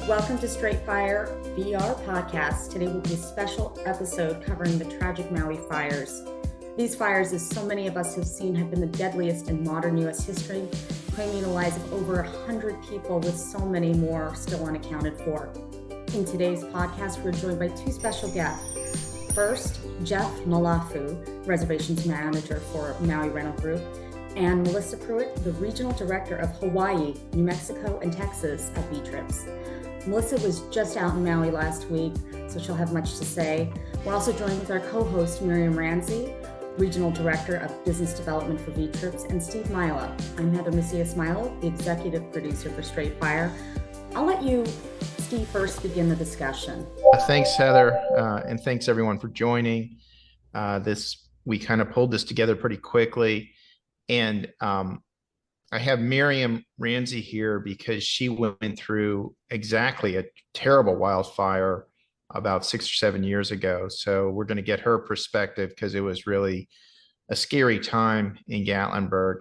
Welcome to Straight Fire VR podcast. Today will be a special episode covering the tragic Maui fires. These fires, as so many of us have seen, have been the deadliest in modern U.S. history, claiming the lives of over 100 people, with so many more still unaccounted for. In today's podcast, we're joined by two special guests. First, Jeff Malafu, Reservations Manager for Maui Rental Group, and Melissa Pruitt, the Regional Director of Hawaii, New Mexico, and Texas at V-Trips. Melissa was just out in Maui last week, so she'll have much to say. We're also joined with our co-host, Miriam Ramsey, Regional Director of Business Development for V-Trips, and Steve Milo. I'm Heather Macias-Milo, the Executive Producer for Straight Fire. I'll let you, Steve, first begin the discussion. Thanks, Heather, and thanks everyone for joining. We kind of pulled this together pretty quickly, and I have Miriam Ramsey here because she went through exactly a terrible wildfire about 6 or 7 years ago. So we're going to get her perspective because it was really a scary time in Gatlinburg.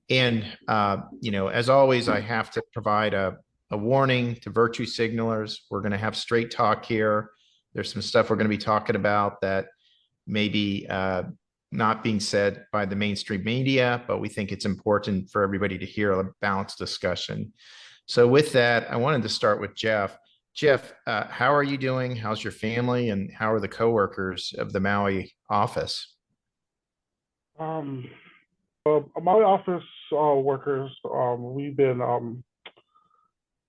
And, as always, I have to provide a warning to virtue signalers. We're going to have straight talk here. There's some stuff we're going to be talking about that maybe not being said by the mainstream media, but we think it's important for everybody to hear a balanced discussion. So with that, I wanted to start with Jeff. Jeff, how are you doing? How's your family? And how are the coworkers of the Maui office? Maui office workers, we've been,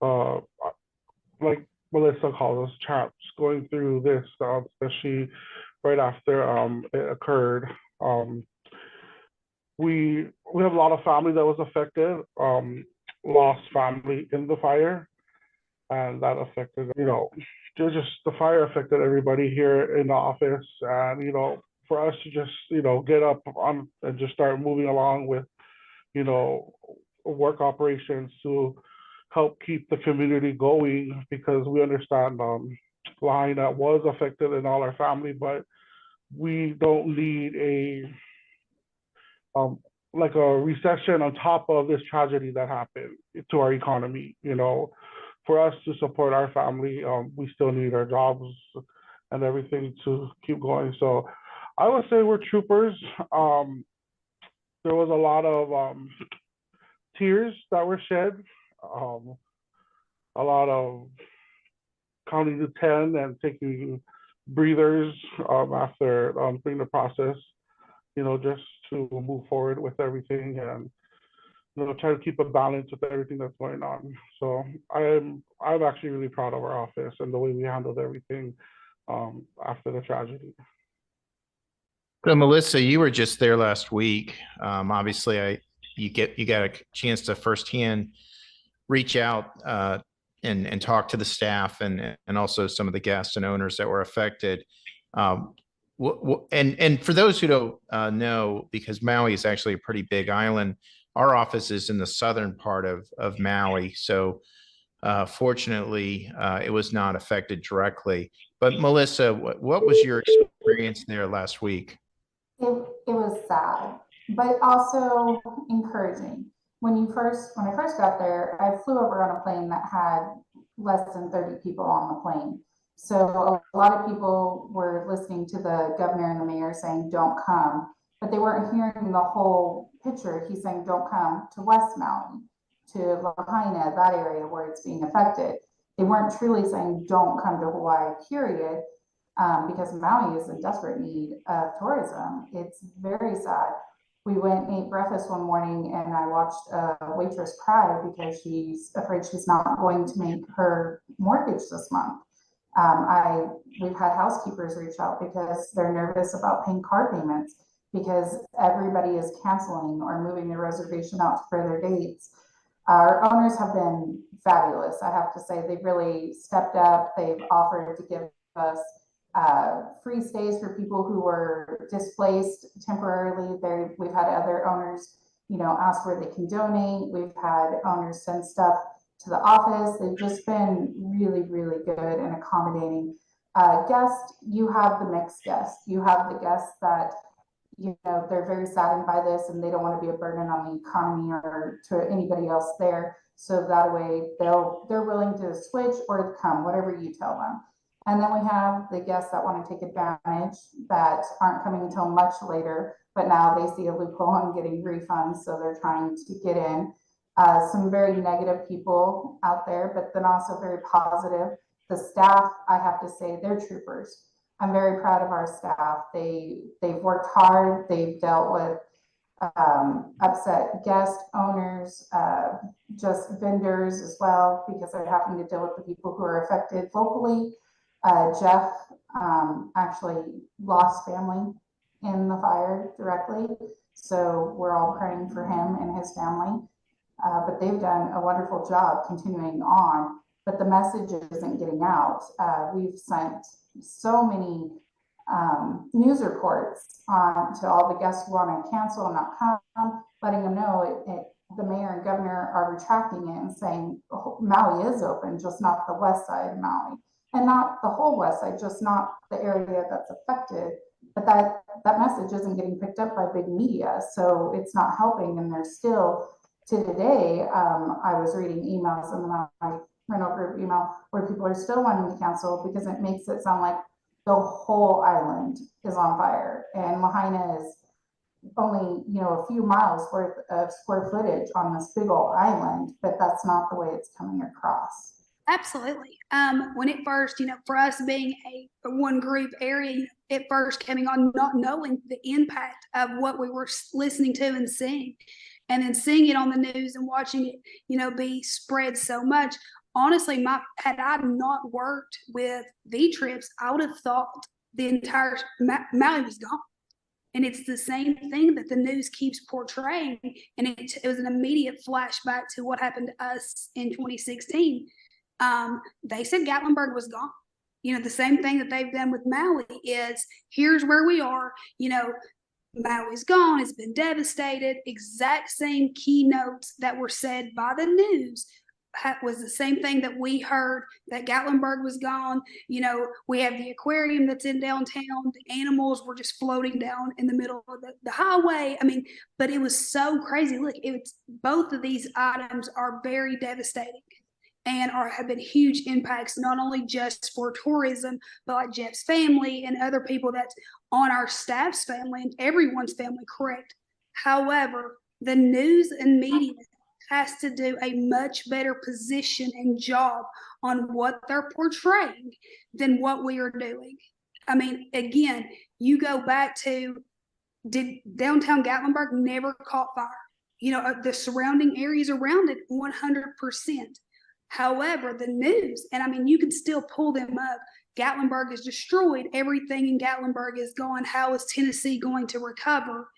like Melissa calls us, traps, going through this, especially right after it occurred. We have a lot of family that was affected, lost family in the fire, and that affected, just the fire affected everybody here in the office. And, for us to just, get up on and just start moving along with, work operations to help keep the community going, because we understand Lahaina was affected in all our family, but we don't need a like a recession on top of this tragedy that happened to our economy. For us to support our family, we still need our jobs and everything to keep going. So I would say we're troopers. There was a lot of tears that were shed, a lot of counting to 10 and taking breathers after doing the process, just to move forward with everything and try to keep a balance with everything that's going on. So I'm actually really proud of our office and the way we handled everything after the tragedy. So Melissa, you were just there last week. Obviously, you got a chance to firsthand reach out and talk to the staff and also some of the guests and owners that were affected. And for those who don't know, because Maui is actually a pretty big island, our office is in the southern part of Maui. So fortunately, it was not affected directly. But Melissa, what was your experience there last week? It was sad, but also encouraging. When I first got there, I flew over on a plane that had less than 30 people on the plane. So a lot of people were listening to the governor and the mayor saying, don't come, but they weren't hearing the whole picture. He's saying, don't come to West Maui, to Lahaina, that area where it's being affected. They weren't truly saying, don't come to Hawaii, period, because Maui is in desperate need of tourism. It's very sad. We went and ate breakfast one morning and I watched a waitress cry because she's afraid she's not going to make her mortgage this month. We've had housekeepers reach out because they're nervous about paying car payments because everybody is canceling or moving their reservation out to further dates. Our owners have been fabulous. I have to say, they've really stepped up. They've offered to give us free stays for people who were displaced temporarily. We've had other owners, ask where they can donate. We've had owners send stuff to the office. They've just been really, really good and accommodating. Guests, you have the mixed guests. You have the guests that, they're very saddened by this and they don't want to be a burden on the economy or to anybody else there. So that way they're willing to switch or come, whatever you tell them. And then we have the guests that want to take advantage that aren't coming until much later, but now they see a loophole on getting refunds, so they're trying to get in. Some very negative people out there, but then also very positive. The staff, I have to say, they're troopers. I'm very proud of our staff. They've worked hard. They've dealt with upset guest owners, just vendors as well, because they're having to deal with the people who are affected locally. Jeff actually lost family in the fire directly, so we're all praying for him and his family. But they've done a wonderful job continuing on, but the message isn't getting out. We've sent so many news reports on to all the guests who want to cancel and not come, letting them know the mayor and governor are retracting it and saying Maui is open, just not the west side of Maui, and not the whole west side, just not the area that's affected. But that message isn't getting picked up by big media, so it's not helping. And there's still, to today, I was reading emails in my rental group email where people are still wanting to cancel because it makes it sound like the whole island is on fire, and Lahaina is only a few miles worth of square footage on this big old island, but that's not the way it's coming across. Absolutely. When it first, for us being a one group area, it first coming on, not knowing the impact of what we were listening to and seeing, and then seeing it on the news and watching it, be spread so much. Honestly, had I not worked with V-Trips, I would have thought the entire Maui was gone. And it's the same thing that the news keeps portraying. And it was an immediate flashback to what happened to us in 2016. They said Gatlinburg was gone. The same thing that they've done with Maui is, here's where we are. Maui's gone. It's been devastated. Exact same keynotes that were said by the news was the same thing that we heard, that Gatlinburg was gone. We have the aquarium that's in downtown. The animals were just floating down in the middle of the highway. But it was so crazy. Look, both of these items are very devastating and have been huge impacts, not only just for tourism, but like Jeff's family and other people that's on our staff's family and everyone's family, correct? However, the news and media has to do a much better position and job on what they're portraying than what we are doing. Again, you go back to, did downtown Gatlinburg never caught fire? The surrounding areas around it, 100%. However, the news, and you can still pull them up. Gatlinburg is destroyed. Everything in Gatlinburg is gone. How is Tennessee going to recover?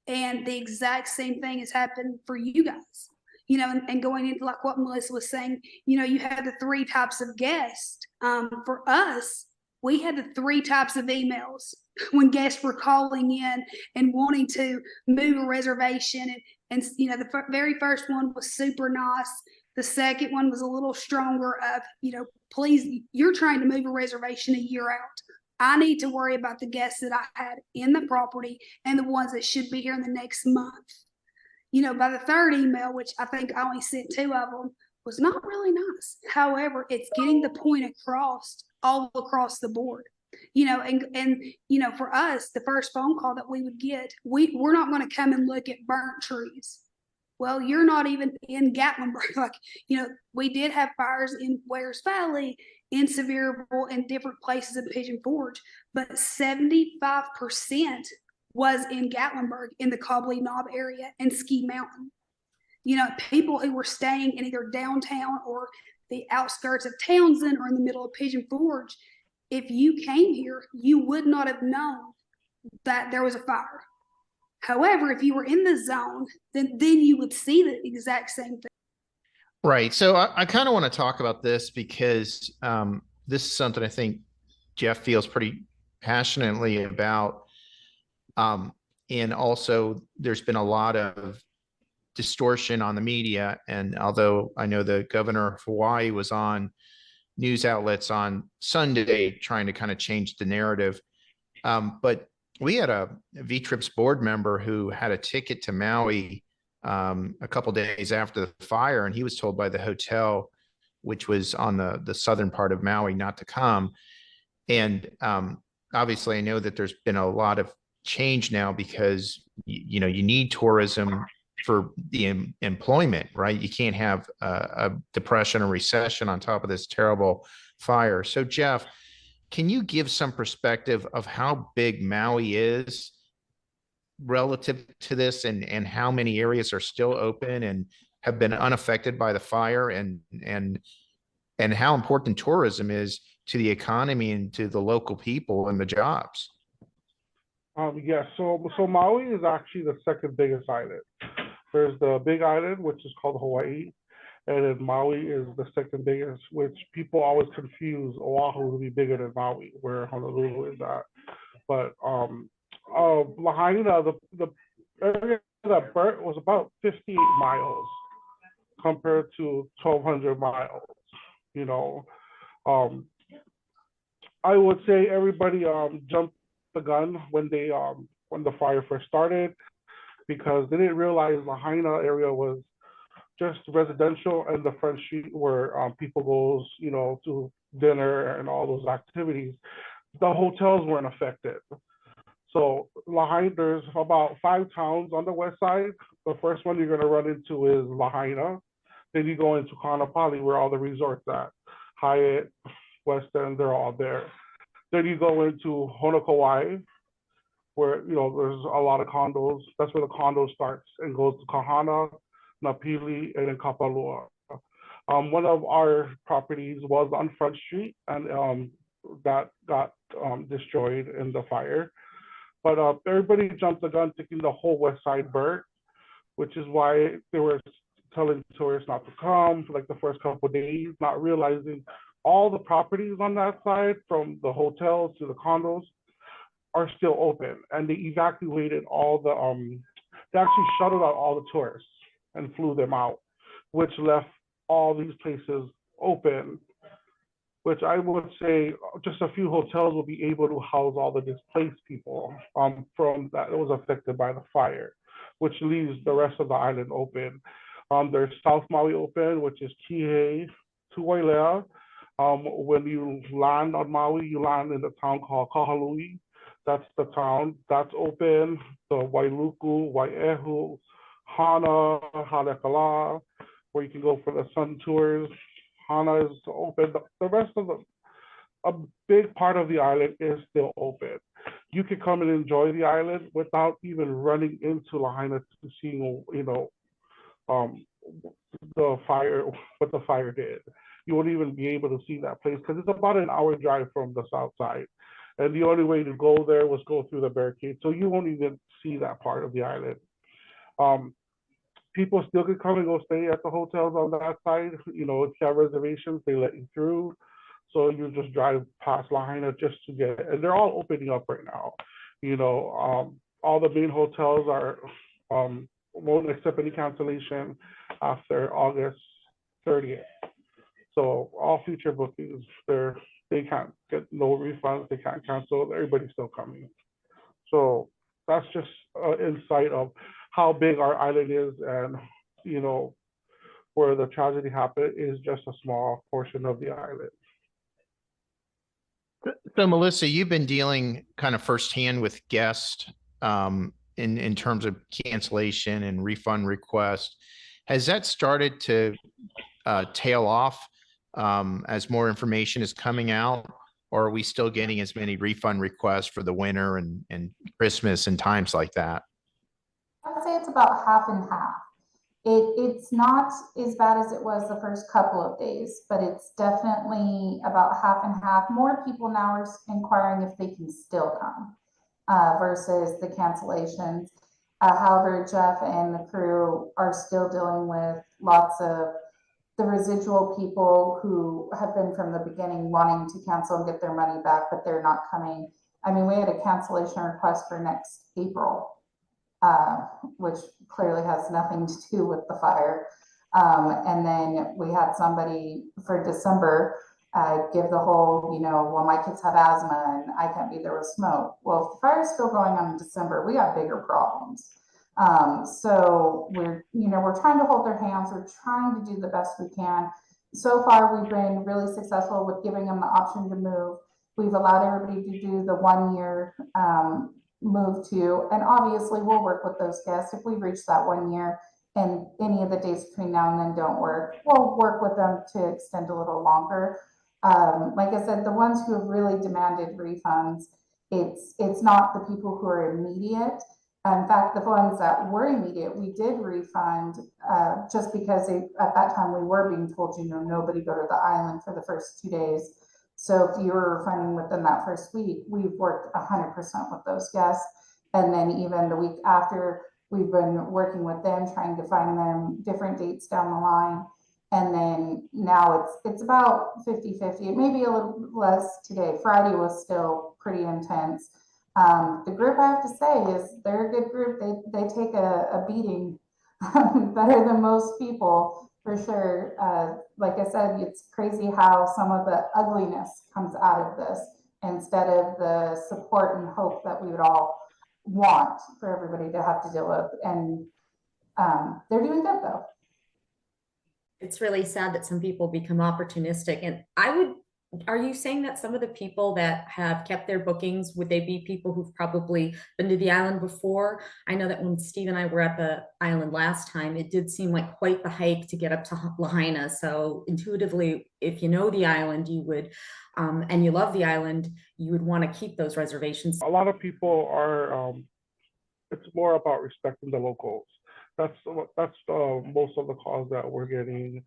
And the exact same thing has happened for you guys. And going into like what Melissa was saying, you have the three types of guests. For us, we had the three types of emails when guests were calling in and wanting to move a reservation. And the very first one was super nice. The second one was a little stronger of, please, you're trying to move a reservation a year out. I need to worry about the guests that I had in the property and the ones that should be here in the next month. By the third email, which I think I only sent 2 of them, was not really nice. However, it's getting the point across all across the board. And for us, the first phone call that we would get, we're not going to come and look at burnt trees. Well, you're not even in Gatlinburg. We did have fires in Wares Valley, in Sevierville, and different places in Pigeon Forge, but 75% was in Gatlinburg, in the Cobbly Knob area and Ski Mountain. People who were staying in either downtown or the outskirts of Townsend or in the middle of Pigeon Forge, if you came here, you would not have known that there was a fire. However, if you were in the zone, then you would see the exact same thing. Right. So I kind of want to talk about this because this is something I think Jeff feels pretty passionately about. And also there's been a lot of distortion on the media. And although I know the governor of Hawaii was on news outlets on Sunday trying to kind of change the narrative, but we had a V-Trips board member who had a ticket to Maui a couple days after the fire, and he was told by the hotel, which was on the southern part of Maui, not to come. And obviously, I know that there's been a lot of change now because you know you need tourism for the employment, right? You can't have a depression or recession on top of this terrible fire. So, Jeff, can you give some perspective of how big Maui is relative to this, and how many areas are still open and have been unaffected by the fire, and how important tourism is to the economy and to the local people and the jobs? Yeah, so Maui is actually the second biggest island. There's the big island, which is called Hawaii, and then Maui is the second biggest, which people always confuse Oahu to be bigger than Maui, where Honolulu is at. But Lahaina, the area that burnt was about 58 miles compared to 1,200 miles. You know, I would say everybody jumped the gun when the fire first started, because they didn't realize Lahaina area was just residential, and the front street where people goes, you know, to dinner and all those activities. The hotels weren't affected. So Lahaina, there's about 5 towns on the west side. The first one you're going to run into is Lahaina. Then you go into Kaanapali, where all the resorts at. Hyatt, Westin, they're all there. Then you go into Honokawai, where, you know, there's a lot of condos. That's where the condo starts and goes to Kahana, Napili, and then Kapalua. One of our properties was on Front Street, and that got destroyed in the fire. But everybody jumped the gun thinking the whole west side burnt, which is why they were telling tourists not to come for like the first couple of days, not realizing all the properties on that side, from the hotels to the condos, are still open. And they evacuated all the, they actually shuttled out all the tourists and flew them out, which left all these places open, which I would say just a few hotels will be able to house all the displaced people from that was affected by the fire, which leaves the rest of the island open. There's South Maui open, which is Kihei to Wailea. When you land on Maui, you land in the town called Kahalui. That's the town that's open. The Wailuku, Wai'ehu, Hana, Halekala, where you can go for the sun tours. Hana is open. The rest of a big part of the island is still open. You can come and enjoy the island without even running into Lahaina to see, you know, the fire, what the fire did. You won't even be able to see that place because it's about an hour drive from the south side. And the only way to go there was go through the barricade. So you won't even see that part of the island. People still can come and go stay at the hotels on that side. You know, if you have reservations, they let you through. So you just drive past Lahaina just to get, and they're all opening up right now. You know, all the main hotels are, won't accept any cancellation after August 30th. So all future bookings, they can't get no refunds, they can't cancel, everybody's still coming. So that's just an insight of how big our island is, and, you know, where the tragedy happened is just a small portion of the island. So Melissa, you've been dealing kind of firsthand with guests in terms of cancellation and refund requests. Has that started to tail off as more information is coming out, or are we still getting as many refund requests for the winter and Christmas and times like that? I would say it's about half and half. It's not as bad as it was the first couple of days, but it's definitely about half and half. More people now are inquiring if they can still come versus the cancellations. However, Jeff and the crew are still dealing with lots of the residual people who have been from the beginning wanting to cancel and get their money back, but they're not coming. I mean, we had a cancellation request for next April, which clearly has nothing to do with the fire. And then we had somebody for December give the whole, well, my kids have asthma and I can't be there with smoke. Well, if the fire's still going on in December, we have bigger problems. So we're trying to hold their hands. We're trying to do the best we can. So far, we've been really successful with giving them the option to move. We've allowed everybody to do the 1 year move to, and obviously we'll work with those guests. If we reach that 1 year and any of the dates between now and then don't work, we'll work with them to extend a little longer. Like I said, the ones who have really demanded refunds, it's not the people who are immediate. In fact, the ones that were immediate, we did refund just because at that time we were being told, nobody go to the island for the first 2 days. So if you were refunding within that first week, we've worked 100% with those guests. And then even the week after, we've been working with them, trying to find them different dates down the line. And then now it's about 50-50. It may be a little less today. Friday was still pretty intense. The group, I have to say, is they're a good group. They take a beating better than most people, for sure. Like I said, it's crazy how some of the ugliness comes out of this instead of the support and hope that we would all want for everybody to have to deal with. And they're doing good, though. It's really sad that some people become opportunistic. And are you saying that some of the people that have kept their bookings, would they be people who've probably been to the island before? I know that when Steve and I were at the island last time, it did seem like quite the hike to get up to Lahaina. So intuitively, if you know the island, you would, and you love the island, you would want to keep those reservations. A lot of people are, it's more about respecting the locals. That's most of the calls that we're getting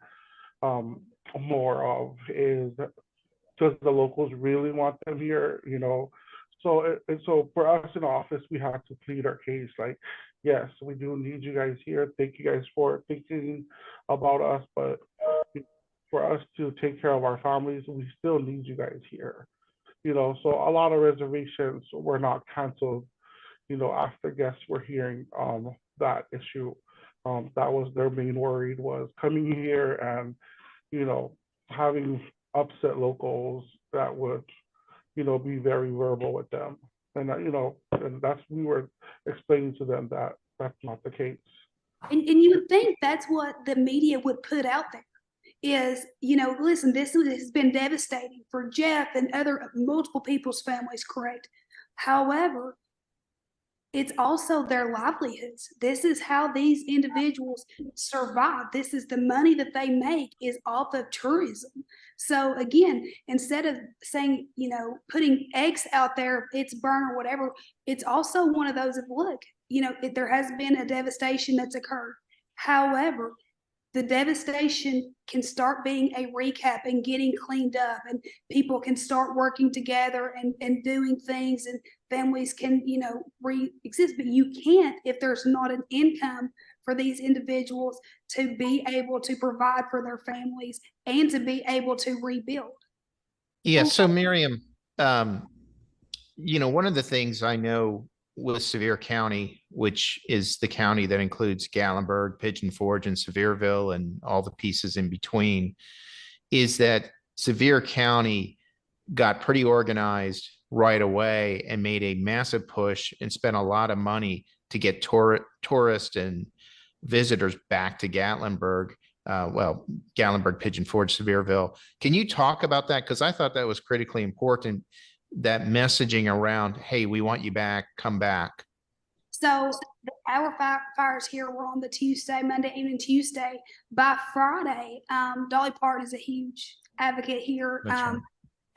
more of is, does the locals really want them here? So for us in the office, we have to plead our case. Like, yes, we do need you guys here. Thank you guys for thinking about us, but for us to take care of our families, we still need you guys here. So a lot of reservations were not canceled, after guests were hearing that issue. That was their main worry, was coming here and, having upset locals that would, be very verbal with them. And, and we were explaining to them that that's not the case. And you would think that's what the media would put out there is, listen, this has been devastating for Jeff and other multiple people's families, correct? However, it's also their livelihoods. This is how these individuals survive. This is the money that they make is off of tourism. So again, instead of saying, putting X out there, it's burn or whatever, it's also one of those of, look, there has been a devastation that's occurred. However, the devastation can start being a recap and getting cleaned up, and people can start working together and doing things, and families can, re-exist. But you can't if there's not an income for these individuals to be able to provide for their families and to be able to rebuild. Yeah. So Miriam, one of the things I know with Sevier County, which is the county that includes Gatlinburg, Pigeon Forge, and Sevierville, and all the pieces in between, is that Sevier County got pretty organized right away and made a massive push and spent a lot of money to get tourists and visitors back to Gatlinburg. Gatlinburg, Pigeon Forge, Sevierville. Can you talk about that? Because I thought that was critically important, that messaging around, hey, we want you back, come back. So our fires here were on the Monday evening, Tuesday. By Friday, Dolly Parton is a huge advocate here. Right.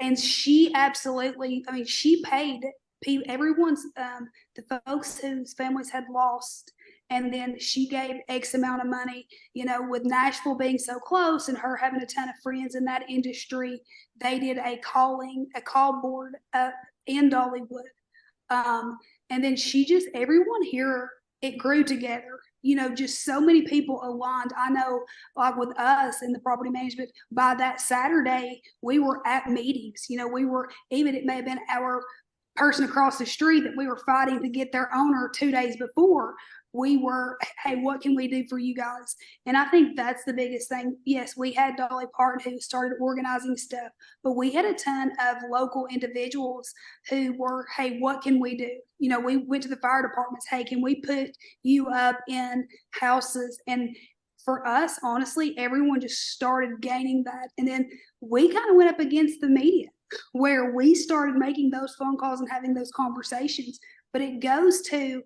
And she absolutely, she paid everyone's, the folks whose families had lost. And then she gave X amount of money, with Nashville being so close and her having a ton of friends in that industry, they did a call board up in Dollywood. And then everyone here, it grew together, just so many people aligned. I know, like with us in the property management, by that Saturday, we were at meetings, it may have been our person across the street that we were fighting to get their owner 2 days before. we were, hey, what can we do for you guys? And I think that's the biggest thing. Yes, we had Dolly Parton who started organizing stuff, but we had a ton of local individuals who were, hey, what can we do? You know, we went to the fire departments. Hey, can we put you up in houses? And for us, honestly, everyone just started gaining that. And then we kind of went up against the media where we started making those phone calls and having those conversations. But it goes to,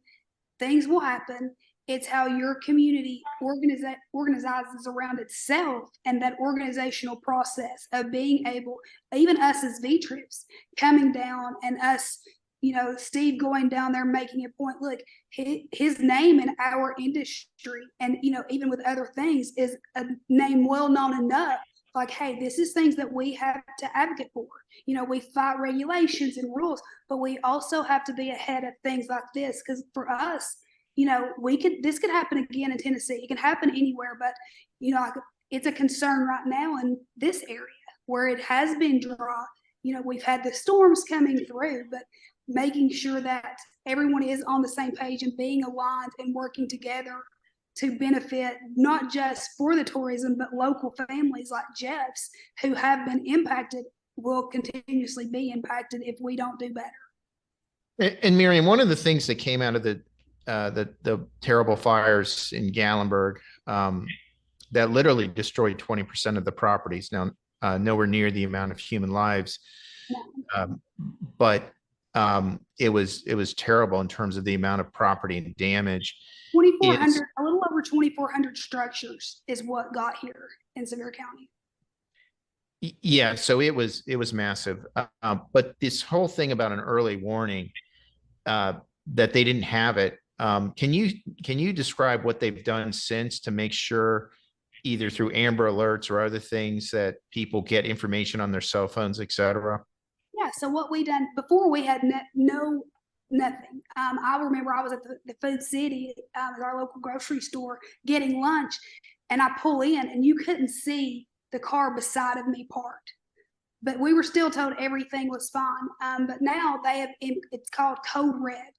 things will happen. It's how your community organizes around itself, and that organizational process of being able, even us as V-Trips coming down and us, you know, Steve going down there making a point. Look, his name in our industry, and, you know, even with other things, is a name well known enough. Like, hey, this is things that we have to advocate for. You know, we fight regulations and rules, but we also have to be ahead of things like this. Because for us, you know, this could happen again in Tennessee. It can happen anywhere, but, you know, like, it's a concern right now in this area where it has been dry. You know, we've had the storms coming through, but making sure that everyone is on the same page and being aligned and working together to benefit not just for the tourism, but local families like Jeff's who have been impacted will continuously be impacted if we don't do better. And Miriam, one of the things that came out of the terrible fires in Gallenberg that literally destroyed 20% of the properties. Now, nowhere near the amount of human lives, but it was terrible in terms of the amount of property and damage. 2,400, a little over 2,400 structures is what got here in Sevier County. Yeah, so it was massive. But this whole thing about an early warning, that they didn't have it. Can you describe what they've done since to make sure, either through Amber Alerts or other things, that people get information on their cell phones, et cetera? Yeah, so what we done before, we had nothing. I remember I was at the Food City, at our local grocery store, getting lunch, and I pull in and you couldn't see the car beside of me parked, but we were still told everything was fine. But now they have, it's called code red.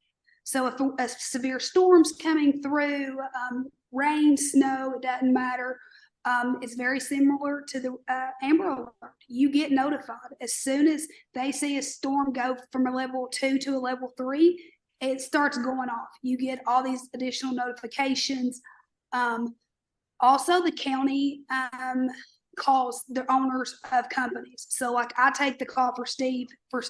So if a severe storm's coming through, rain, snow, it doesn't matter. It's very similar to the Amber Alert. You get notified as soon as they see a storm go from a level 2 to a level 3. It starts going off. You get all these additional notifications. Also, the county calls the owners of companies. So, like, I take the call for Steve for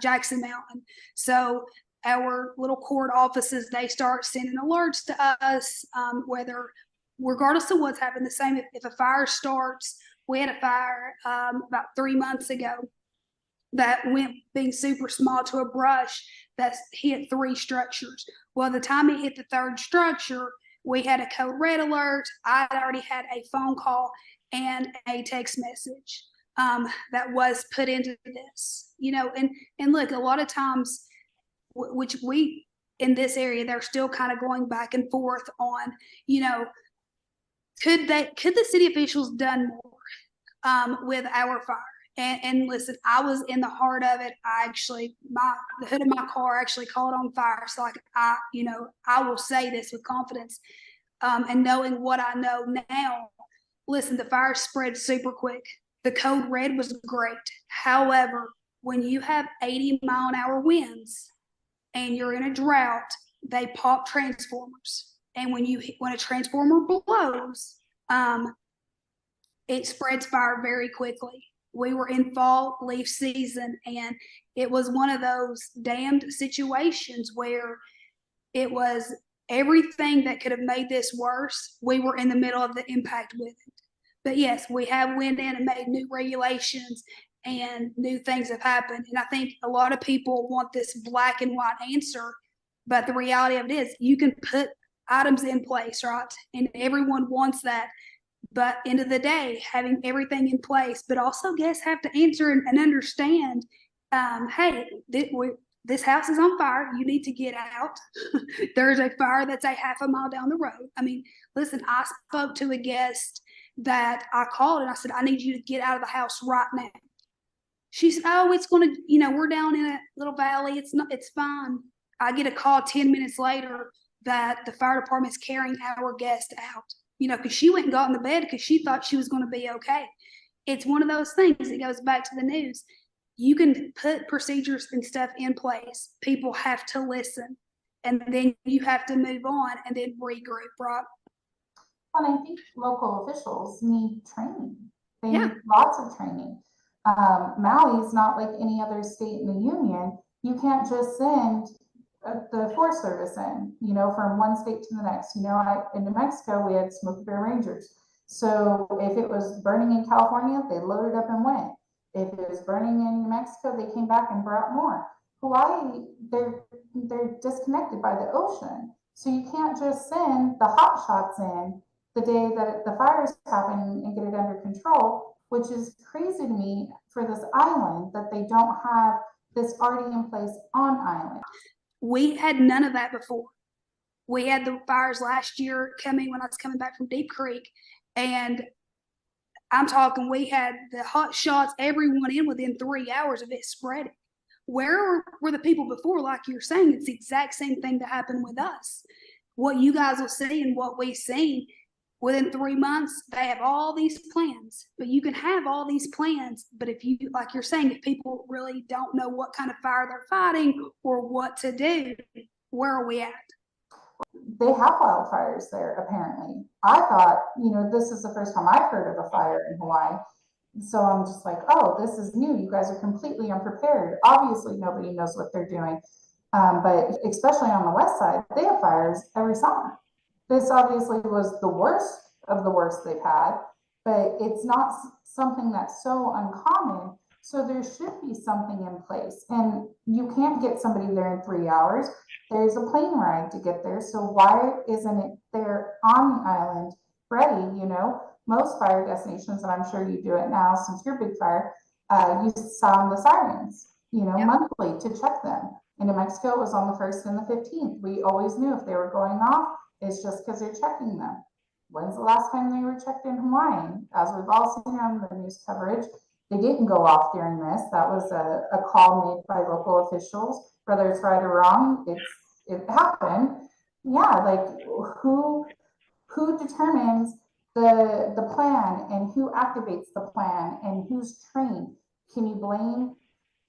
Jackson Mountain. So our little court offices, they start sending alerts to us, whether, regardless of what's happened. The same if a fire starts. We had a fire about 3 months ago that went being super small to a brush that hit 3 structures. Well, the time it hit the 3rd structure, we had a code red alert. I'd already had a phone call and a text message that was put into this, you know. And look, a lot of times, which we in this area, they're still kind of going back and forth on, you know, could the city officials done more with our fire? And listen, I was in the heart of it. I actually, the hood of my car actually caught on fire. So, like, I will say this with confidence, and knowing what I know now. Listen, the fire spread super quick. The code red was great. However, when you have 80-mile-an-hour winds and you're in a drought, they pop transformers. And when a transformer blows, it spreads fire very quickly. We were in fall leaf season, and it was one of those damned situations where it was everything that could have made this worse. We were in the middle of the impact with it. But yes, we have went in and made new regulations, and new things have happened. And I think a lot of people want this black and white answer, but the reality of it is you can put items in place, right? And everyone wants that. But end of the day, having everything in place, but also guests have to answer and understand, hey, this house is on fire. You need to get out. There's a fire that's a half a mile down the road. I mean, listen, I spoke to a guest that I called and I said, I need you to get out of the house right now. She said, oh, it's going to, we're down in a little valley. It's fine. I get a call 10 minutes later. that the fire department is carrying our guest out, because she went and got in the bed because she thought she was going to be okay. It's one of those things that goes back to the news. You can put procedures and stuff in place. People have to listen, and then you have to move on and then regroup, right? And I think local officials need training. They Yeah. need lots of training. Maui is not like any other state in the union. You can't just send the Forest Service in, from one state to the next. In New Mexico, we had Smoky Bear Rangers. So if it was burning in California, they loaded up and went. If it was burning in New Mexico, they came back and brought more. Hawaii, they're disconnected by the ocean. So you can't just send the hot shots in the day that the fires happen and get it under control, which is crazy to me for this island that they don't have this already in place on island. We had none of that before. We had the fires last year coming when I was coming back from Deep Creek, and I'm talking, we had the hot shots, everyone in within 3 hours of it spreading. Where were the people before? Like you're saying, it's the exact same thing that happened with us. What you guys will see and what we've seen, within 3 months, they have all these plans. But you can have all these plans, but if you, like you're saying, if people really don't know what kind of fire they're fighting or what to do, where are we at? They have wildfires there, apparently. I thought, this is the first time I've heard of a fire in Hawaii. So I'm just like, oh, this is new. You guys are completely unprepared. Obviously, nobody knows what they're doing. But especially on the west side, they have fires every summer. This obviously was the worst of the worst they've had, but it's not something that's so uncommon. So there should be something in place. And you can't get somebody there in 3 hours. There's a plane ride to get there. So why isn't it there on the island ready? Most fire destinations, and I'm sure you do it now since you're big fire, you sound the sirens, monthly to check them. In New Mexico, it was on the 1st and the 15th. We always knew if they were going off, it's just because they're checking them. When's the last time they were checked in Hawaii? As we've all seen on the news coverage, they didn't go off during this. That was a call made by local officials. Whether it's right or wrong, it happened. Yeah, like who determines the plan and who activates the plan and who's trained? Can you blame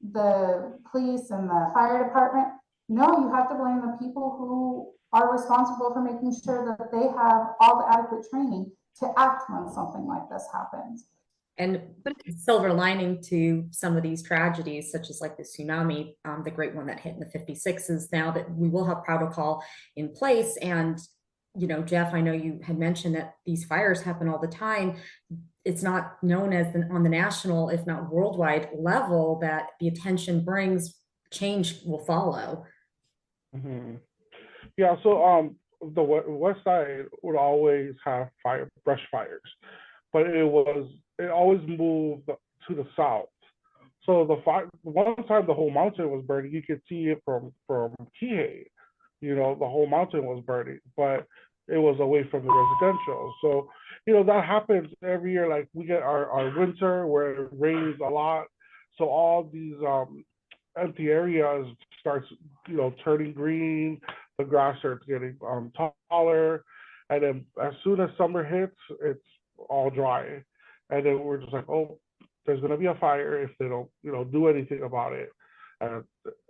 the police and the fire department? No, you have to blame the people who are responsible for making sure that they have all the adequate training to act when something like this happens. And silver lining to some of these tragedies, such as like the tsunami, the great one that hit in the 56s, now that we will have protocol in place. And, Jeff, I know you had mentioned that these fires happen all the time. It's not known as on the national, if not worldwide level, that the attention brings, change will follow. Mm-hmm. Yeah, so the west side would always have brush fires, but it always moved to the south. So one time the whole mountain was burning. You could see it from Kihei. The whole mountain was burning, but it was away from the residential. So that happens every year. Like we get our winter where it rains a lot, so all these empty areas starts turning green. The grass starts getting taller, and then as soon as summer hits, it's all dry, and then we're just like, oh, there's gonna be a fire if they don't do anything about it. And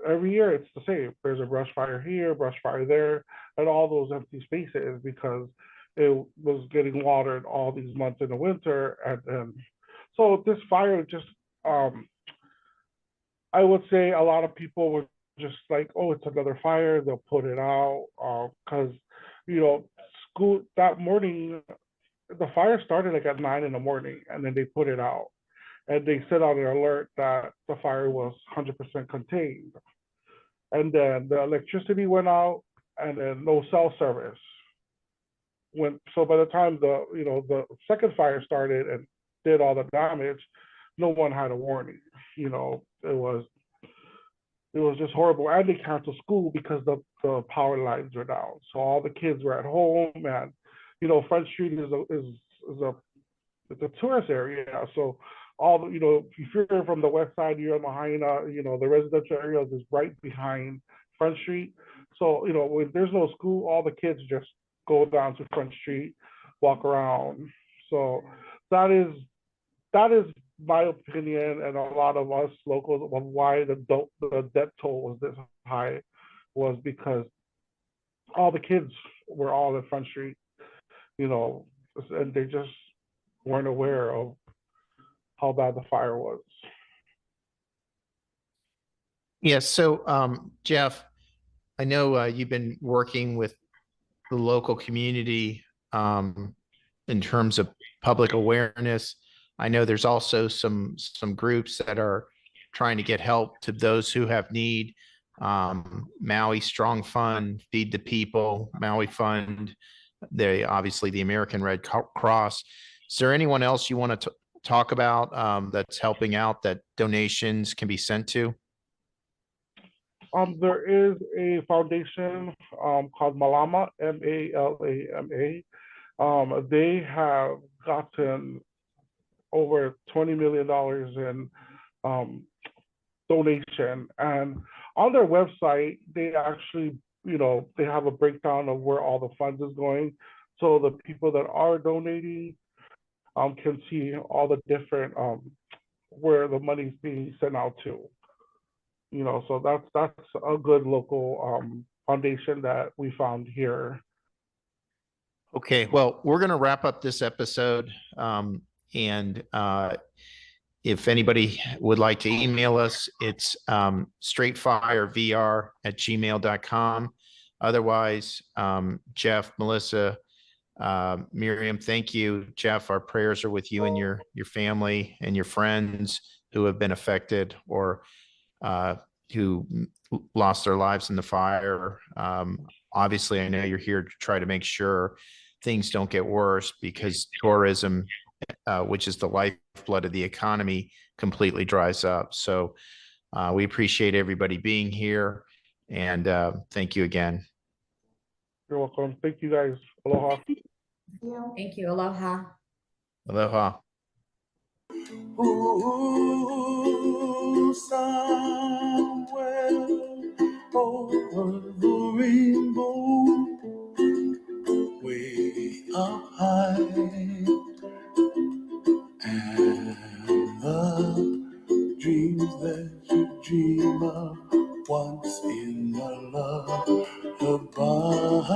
every year it's the same. There's a brush fire here, brush fire there, and all those empty spaces because it was getting watered all these months in the winter, and then so this fire just I would say a lot of people were just like, oh, it's another fire. They'll put it out because, school that morning, the fire started like at 9 a.m, and then they put it out. And they set out an alert that the fire was 100% contained. And then the electricity went out, and then no cell service. So by the time the second fire started and did all the damage, no one had a warning. It was just horrible. And they canceled school because the power lines were down. So all the kids were at home, and Front Street is a tourist area. So if you're from the west side, you're in Lahaina, the residential area is right behind Front Street. So, when there's no school, all the kids just go down to Front Street, walk around. So that is my opinion and a lot of us locals of why the death toll was this high, was because all the kids were all in Front Street, and they just weren't aware of how bad the fire was. Yeah. So, Jeff, I know you've been working with the local community in terms of public awareness. I know there's also some groups that are trying to get help to those who have need. Maui Strong Fund, Feed the People, Maui Fund, obviously the American Red Cross. Is there anyone else you want to talk about that's helping out that donations can be sent to? There is a foundation called Malama, Malama. They have gotten over $20 million in donation, and on their website, they actually, they have a breakdown of where all the funds is going. So the people that are donating can see all the different where the money's being sent out to. So that's a good local foundation that we found here. Okay, well, we're going to wrap up this episode. And if anybody would like to email us, it's straightfirevr@gmail.com. Otherwise, Jeff, Melissa, Miriam, thank you. Jeff, our prayers are with you and your family and your friends who have been affected or who lost their lives in the fire. Obviously, I know you're here to try to make sure things don't get worse, because tourism, which is the lifeblood of the economy, completely dries up. So we appreciate everybody being here, and thank you again. You're welcome. Thank you guys. Aloha. Thank you. Aloha. Aloha. Ooh, somewhere over the rainbow, way up high, and the dreams that you dream of once in a lullaby